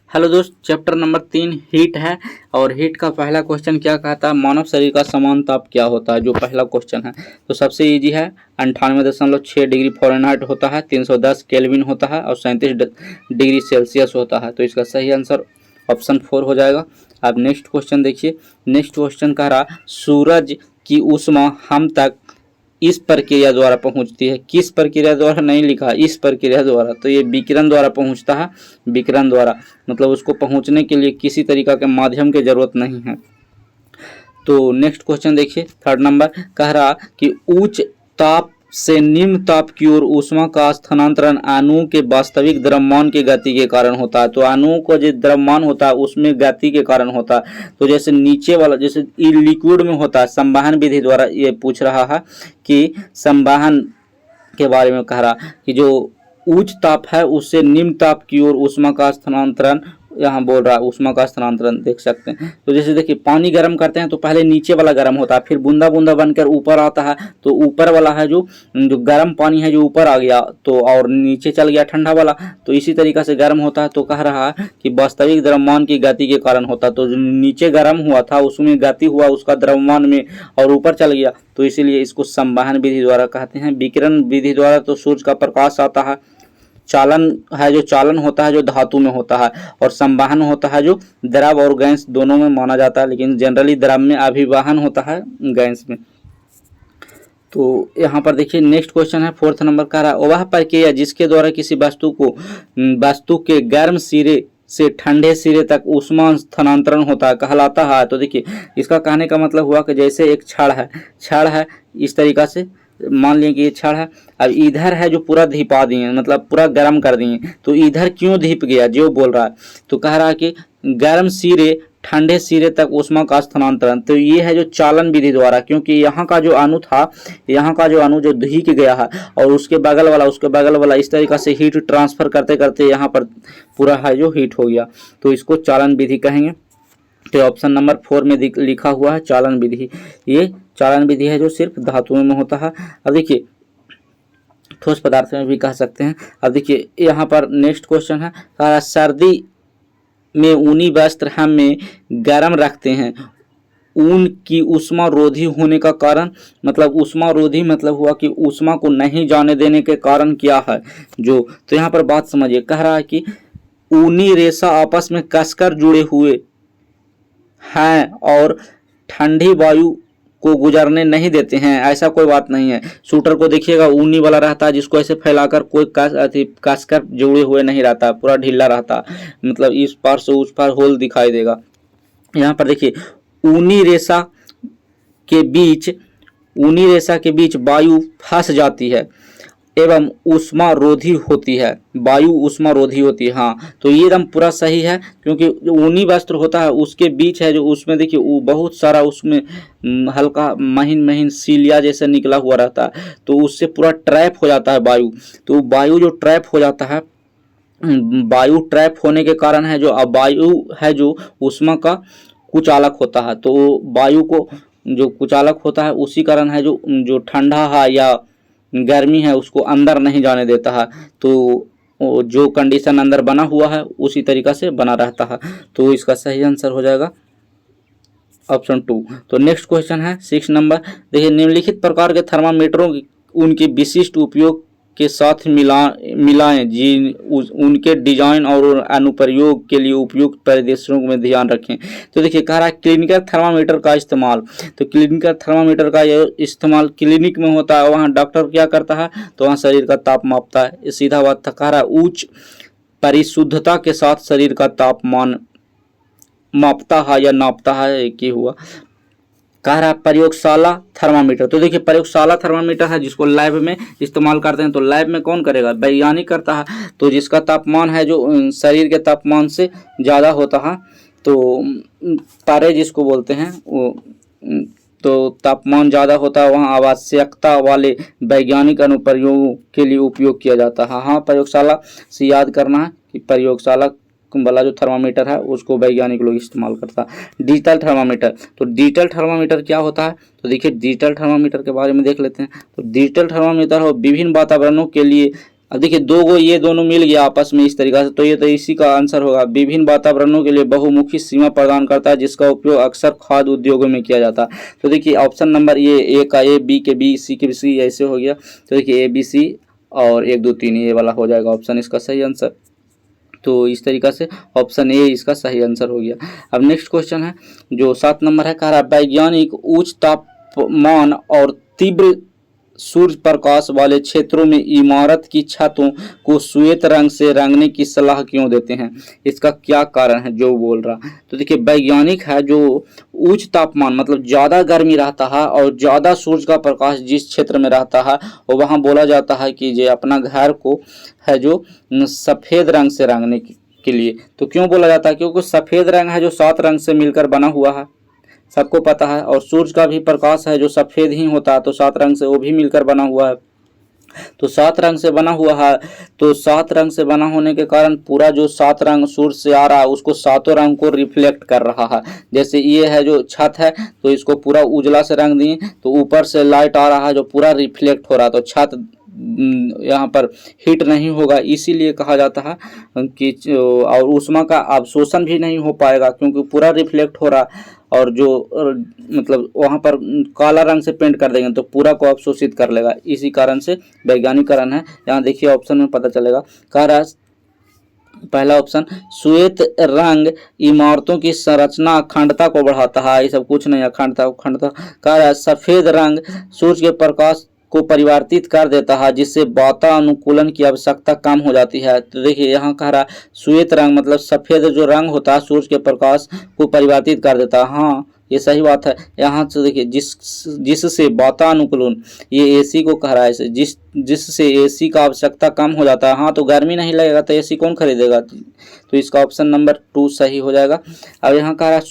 Hello दोस्त, chapter number 3 heat है। और हीट का पहला क्वेश्चन क्या कहता है, मानव शरीर का समान ताप क्या होता है, जो पहला क्वेश्चन है। तो सबसे इजी है, 98.6 डिग्री फ़ारेनहाइट होता है, 310 केल्विन होता है और 37 डिग्री सेल्सियस होता है। तो इसका सही आंसर ऑप्शन 4 हो जाएगा। अब नेक्स्ट क्वेश्चन देखिए। नेक्स्ट क्वेश्चन कह रहा, सूरज की ऊष्मा हम तक इस प्रक्रिया द्वारा पहुंचती है। किस प्रक्रिया द्वारा नहीं लिखा, इस प्रक्रिया द्वारा। तो ये विकिरण द्वारा पहुंचता है, विकिरण द्वारा, मतलब उसको पहुंचने के लिए किसी तरीका के माध्यम की जरूरत नहीं है। तो नेक्स्ट क्वेश्चन देखिए, थर्ड नंबर कह रहा कि उच्च ताप से निम्न ताप की ओर ऊष्मा का स्थानांतरण अणु के वास्तविक द्रव्यमान की गति के कारण होता है। तो अणु को जो द्रव्यमान होता है उसमें गति के कारण होता है। तो जैसे नीचे वाला, जैसे लिक्विड में होता है, संवहन विधि द्वारा ये पूछ रहा है कि संवहन के बारे में कह रहा कि जो उच्च ताप है उससे निम्न ताप की ओर ऊष्मा का स्थानांतरण, यहाँ बोल रहा है ऊष्मा का स्थानांतरण, देख सकते हैं। तो जैसे देखिए, पानी गर्म करते हैं तो पहले नीचे वाला गर्म होता है, फिर बूंदा बूंदा बनकर ऊपर आता है। तो ऊपर वाला है जो गर्म पानी है जो ऊपर आ गया, तो और नीचे चल गया ठंडा वाला। तो इसी तरीका से गर्म होता है। तो कह रहा है कि वास्तविक द्रव्यमान की गति के कारण होता है। तो जो नीचे गर्म हुआ था उसमें गति हुआ उसका द्रव्यमान में और ऊपर चल गया, तो इसीलिए इसको संवहन विधि द्वारा कहते हैं। विकिरण विधि द्वारा तो सूर्य का प्रकाश आता है। चालन है जो चालन होता है जो धातु में होता है, और संवहन होता है जो द्रव और गैस दोनों में माना जाता है, लेकिन जनरली द्रव में अभिवहन होता है, गैस में। तो यहाँ पर देखिए नेक्स्ट क्वेश्चन है, फोर्थ नंबर का रहा, वह प्रक्रिया जिसके द्वारा किसी वस्तु के गर्म सिरे से ठंडे सिरे तक ऊष्मा स्थानांतरण होता है कहलाता है। तो देखिए, इसका कहने का मतलब हुआ कि जैसे एक छड़ है इस तरीका से मान लिया कि ये छड़ है। अब इधर है जो पूरा धिपा दिए, मतलब पूरा गर्म कर दिए। तो इधर क्यों धिप गया, जो बोल रहा है। तो कह रहा है कि गर्म सिरे ठंडे सिरे तक ऊष्मा का स्थानांतरण, तो ये है जो चालन विधि द्वारा, क्योंकि यहाँ का जो अणु था, यहाँ का जो अणु जो धिक गया है और उसके बगल वाला इस तरीका से हीट ट्रांसफर करते करते यहाँ पर पूरा है जो हीट हो गया। तो इसको चालन विधि कहेंगे। तो ऑप्शन नंबर 4 में लिखा हुआ है चालन विधि। ये चालन विधि है जो सिर्फ धातुओं में होता है। अब देखिए, ठोस पदार्थ में भी कह सकते हैं। अब देखिए यहाँ पर नेक्स्ट क्वेश्चन है, सर्दी में ऊनी वस्त्र हम में गर्म रखते हैं, ऊन की ऊष्मा रोधी होने का कारण, मतलब ऊष्मा रोधी मतलब हुआ कि ऊष्मा को नहीं जाने देने के कारण क्या है जो। तो यहाँ पर बात समझिए, कह रहा है कि ऊनी रेशा आपस में कसकर जुड़े हुए हैं और ठंडी वायु को गुजरने नहीं देते हैं, ऐसा कोई बात नहीं है। शूटर को देखिएगा ऊनी वाला रहता है, जिसको ऐसे फैलाकर कोई कसकर जुड़े हुए नहीं रहता, पूरा ढीला रहता, मतलब इस पार से उस पार होल दिखाई देगा। यहाँ पर देखिए, ऊनी रेशा के बीच वायु फंस जाती है एवं ऊष्मा रोधी होती है, वायु ऊष्मा रोधी होती है। हाँ, तो ये एकदम पूरा सही है, क्योंकि जो ऊनी वस्त्र होता है उसके बीच है जो, उसमें देखिए वो बहुत सारा उसमें हल्का महीन महीन सीलिया जैसे निकला हुआ रहता है, तो उससे पूरा ट्रैप हो जाता है वायु। तो वायु जो ट्रैप हो जाता है, वायु ट्रैप होने के कारण है जो, अब वायु है जो ऊष्मा का कुचालक होता है। तो वायु को जो कुचालक होता है उसी कारण है जो ठंडा है या गर्मी है उसको अंदर नहीं जाने देता है। तो जो कंडीशन अंदर बना हुआ है उसी तरीका से बना रहता है। तो इसका सही आंसर हो जाएगा ऑप्शन 2। तो नेक्स्ट क्वेश्चन है 6 नंबर, देखिए, निम्नलिखित प्रकार के थर्मामीटरों उनके विशिष्ट उपयोग के साथ मिलाएं उनके डिजाइन और अनुप्रयोग के लिए उपयुक्त परिदृश्यों में ध्यान रखें। तो देखिए, कह रहा है क्लिनिकल थर्मामीटर का इस्तेमाल। तो क्लिनिकल थर्मामीटर का इस्तेमाल क्लिनिक में होता है, वहाँ डॉक्टर क्या करता है, तो वहाँ शरीर का ताप मापता है, ये सीधा बात था। कह रहा है उच्च परिशुद्धता के साथ शरीर का तापमान मापता है या नापता है, एक ही हुआ। कह रहा प्रयोगशाला थर्मामीटर। तो देखिए, प्रयोगशाला थर्मामीटर है जिसको लैब में इस्तेमाल करते हैं। तो लैब में कौन करेगा, वैज्ञानिक करता है। तो जिसका तापमान है जो शरीर के तापमान से ज़्यादा होता है, तो पारे जिसको बोलते हैं वो, तो तापमान ज़्यादा होता है, वहाँ आवश्यकता वाले वैज्ञानिक अनुप्रयोगों के लिए उपयोग किया जाता है। हाँ, प्रयोगशाला से याद करना है कि प्रयोगशाला वाला जो थर्मामीटर है उसको वैज्ञानिक लोग इस्तेमाल करता है। Digital thermometer. तो डिजिटल थर्मामीटर क्या होता है, तो देखिए डिजिटल थर्मामीटर के बारे में देख लेते हैं। तो डिजिटल थर्मामीटर हो विभिन्न वातावरणों के लिए अब देखिए दो गो ये दोनों मिल गया आपस में इस तरीका से, तो ये तो इसी का आंसर होगा। विभिन्न वातावरणों के लिए बहुमुखी सीमा प्रदान करता है जिसका उपयोग अक्सर खाद्य उद्योगों में किया जाता है। तो देखिए ऑप्शन नंबर ए का ए, बी के बी, सी के सी, ऐसे हो गया। तो देखिए ए बी सी और 1 2 3 ये वाला हो जाएगा ऑप्शन इसका सही आंसर। तो इस तरीका से ऑप्शन ए इसका सही आंसर हो गया। अब नेक्स्ट क्वेश्चन है जो 7 नंबर है, कह रहा वैज्ञानिक उच्च तापमान और तीव्र सूर्य प्रकाश वाले क्षेत्रों में इमारत की छतों को श्वेत रंग से रंगने की सलाह क्यों देते हैं, इसका क्या कारण है जो बोल रहा। तो देखिए वैज्ञानिक है जो उच्च तापमान मतलब ज़्यादा गर्मी रहता है और ज़्यादा सूर्य का प्रकाश जिस क्षेत्र में रहता है और वहाँ बोला जाता है कि जो अपना घर को है जो सफ़ेद रंग से रंगने के लिए। तो क्यों बोला जाता है, क्योंकि सफ़ेद रंग है जो 7 रंग से मिलकर बना हुआ है, सबको पता है। और सूर्य का भी प्रकाश है जो सफ़ेद ही होता है, तो 7 रंग से वो भी मिलकर बना हुआ है। तो 7 रंग से बना हुआ है, तो 7 रंग से बना होने के कारण पूरा जो 7 रंग सूर्य से आ रहा है उसको 7 रंग को रिफ्लेक्ट कर रहा है। जैसे ये है जो छत है तो इसको पूरा उजला से रंग दिए तो ऊपर से लाइट आ रहा है जो पूरा रिफ्लेक्ट हो रहा है, तो छत यहाँ पर हीट नहीं होगा, इसीलिए कहा जाता है कि और ऊष्मा का अवशोषण भी नहीं हो पाएगा क्योंकि पूरा रिफ्लेक्ट हो रहा। और जो मतलब वहाँ पर काला रंग से पेंट कर देंगे तो पूरा को अवशोषित कर लेगा, इसी कारण से वैज्ञानिक कारण है। यहाँ देखिए ऑप्शन में पता चलेगा। कह रहा पहला ऑप्शन श्वेत रंग इमारतों की संरचना अखंडता को बढ़ाता है, ये सब कुछ नहीं, अखंडता। कह रहा सफेद रंग सूर्य के प्रकाश को परिवर्तित कर देता है जिससे वातानुकूलन की आवश्यकता कम हो जाती है। तो देखिए यहाँ कह रहा श्वेत रंग मतलब सफेद जो रंग होता है सूर्य के प्रकाश को परिवर्तित कर देता है। हाँ ये सही बात है। यहाँ से देखिए जिससे वातानुकूलन, ये एसी को कह रहा है, जिससे एसी का आवश्यकता कम हो जाता है। हाँ तो गर्मी नहीं लगेगा तो एसी कौन खरीदेगा, तो इसका ऑप्शन नंबर 2 सही हो जाएगा। अब यहाँ कह रहा है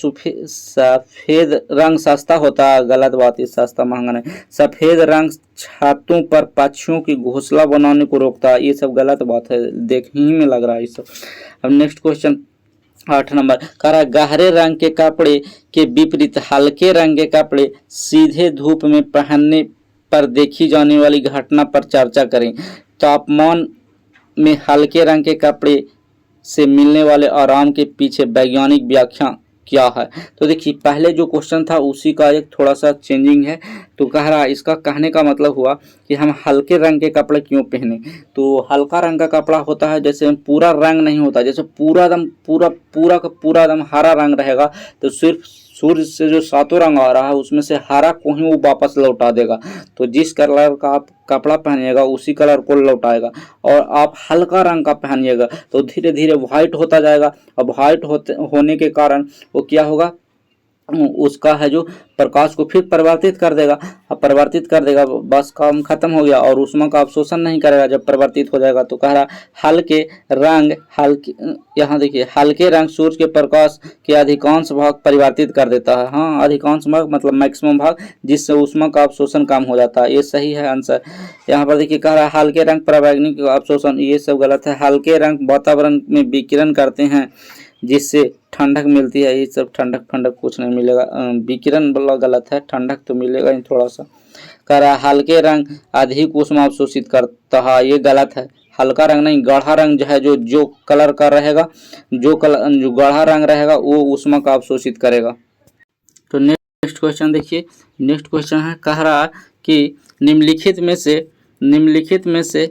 सफ़ेद रंग सस्ता होता है, गलत बात है, सस्ता महंगा नहीं। सफ़ेद रंग छतों पर पक्षियों की घोंसला बनाने को रोकता है, ये सब गलत बात है, देखने में लग रहा है ये सब। अब नेक्स्ट क्वेश्चन 8 नंबर कह रहा गहरे रंग के कपड़े के विपरीत हल्के रंग के कपड़े सीधे धूप में पहनने पर देखी जाने वाली घटना पर चर्चा करें। तापमान में हल्के रंग के कपड़े से मिलने वाले आराम के पीछे वैज्ञानिक व्याख्या क्या है। तो देखिए पहले जो क्वेश्चन था उसी का एक थोड़ा सा चेंजिंग है। तो कह रहा इसका कहने का मतलब हुआ कि हम हल्के रंग के कपड़े क्यों पहने। तो हल्का रंग का कपड़ा होता है जैसे पूरा रंग नहीं होता, जैसे पूरा दम पूरा दम हरा रंग रहेगा तो सिर्फ सूर्य से जो 7 रंग आ रहा है उसमें से हरा को ही वो वापस लौटा देगा। तो जिस कलर का आप कपड़ा पहनिएगा उसी कलर को लौटाएगा। और आप हल्का रंग का पहनिएगा तो धीरे धीरे व्हाइट होता जाएगा। अब व्हाइट होने के कारण वो क्या होगा, उसका है जो प्रकाश को फिर परिवर्तित कर देगा। अब परिवर्तित कर देगा बस काम खत्म हो गया और ऊष्मा का अवशोषण नहीं करेगा जब परिवर्तित हो जाएगा। तो कह रहा हल्के रंग यहाँ देखिए हल्के रंग सूर्य के प्रकाश के अधिकांश भाग परिवर्तित कर देता है। हाँ अधिकांश भाग मतलब मैक्सिमम भाग, जिससे ऊष्मा का अवशोषण कम हो जाता है, ये सही है आंसर। यहाँ पर देखिए कह रहा हल्के रंग परावैज्ञानिक अवशोषण, ये सब गलत है। हल्के रंग वातावरण में विकिरण करते हैं जिससे ठंडक मिलती है, ये सब ठंडक कुछ नहीं मिलेगा, विकिरण वाला गलत है, ठंडक तो मिलेगा ही थोड़ा सा। कह रहा हल्के रंग अधिक ऊष्मा अवशोषित करता है, ये गलत है। हल्का रंग नहीं, गाढ़ा रंग जो है जो कलर का रहेगा, जो गाढ़ा रंग रहेगा वो ऊष्मा का अवशोषित करेगा। तो नेक्स्ट क्वेश्चन देखिए, नेक्स्ट क्वेश्चन है कह रहा कि निम्नलिखित में से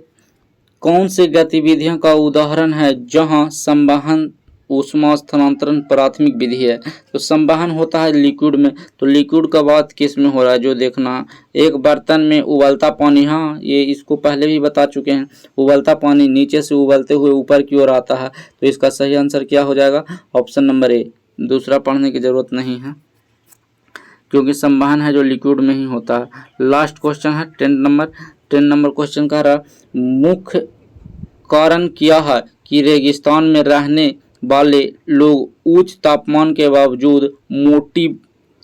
कौन सी गतिविधियों का उदाहरण है जहां संवहन ऊष्मा स्थानांतरण प्राथमिक विधि है। तो संवहन होता है लिक्विड में, तो लिक्विड का बात किस में हो रहा है जो देखना। एक बर्तन में उबलता पानी, हाँ ये इसको पहले भी बता चुके हैं, उबलता पानी नीचे से उबलते हुए ऊपर की ओर आता है। तो इसका सही आंसर क्या हो जाएगा, ऑप्शन नंबर ए। दूसरा पढ़ने की जरूरत नहीं है क्योंकि संवहन है जो लिक्विड में ही होता है। लास्ट क्वेश्चन है 10 नंबर क्वेश्चन का रहा मुख्य कारण क्या है कि रेगिस्तान में रहने वाले लोग उच्च तापमान के बावजूद मोटी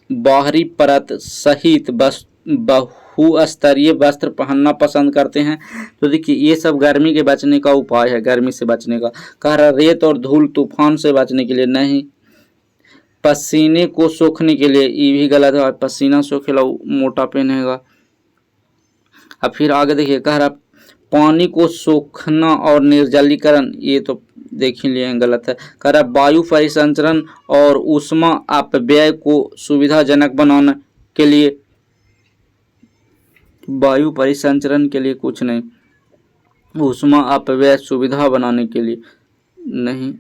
बाहरी परत सहित बहुस्तरीय वस्त्र पहनना पसंद करते हैं। तो देखिए ये सब गर्मी के बचने का उपाय है, गर्मी से बचने का। कह रहा रेत और धूल तूफान से बचने के लिए नहीं, पसीने को सोखने के लिए, ये भी गलत है, पसीना सोखेला मोटा पहनेगा। अब फिर आगे देखिए कह रहा पानी को सोखना और निर्जलीकरण, ये तो देख ही लिए गलत है। कह रहा है वायु परिसंचरण और ऊष्मा अपव्यय को सुविधाजनक बनाने के लिए, वायु परिसंचरण के लिए कुछ नहीं, ऊष्मा अपव्यय सुविधा बनाने के लिए नहीं।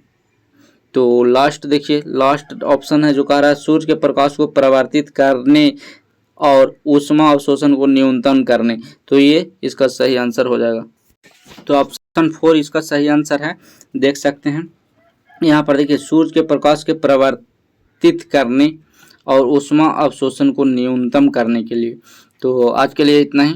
तो लास्ट देखिए, लास्ट ऑप्शन है जो कह रहा है सूर्य के प्रकाश को परावर्तित करने और ऊष्मा अवशोषण को न्यूनतम करने, तो ये इसका सही आंसर हो जाएगा। तो ऑप्शन 4 इसका सही आंसर है। देख सकते हैं यहाँ पर, देखिए सूर्य के प्रकाश के परावर्तित करने और ऊष्मा अवशोषण को न्यूनतम करने के लिए। तो आज के लिए इतना ही।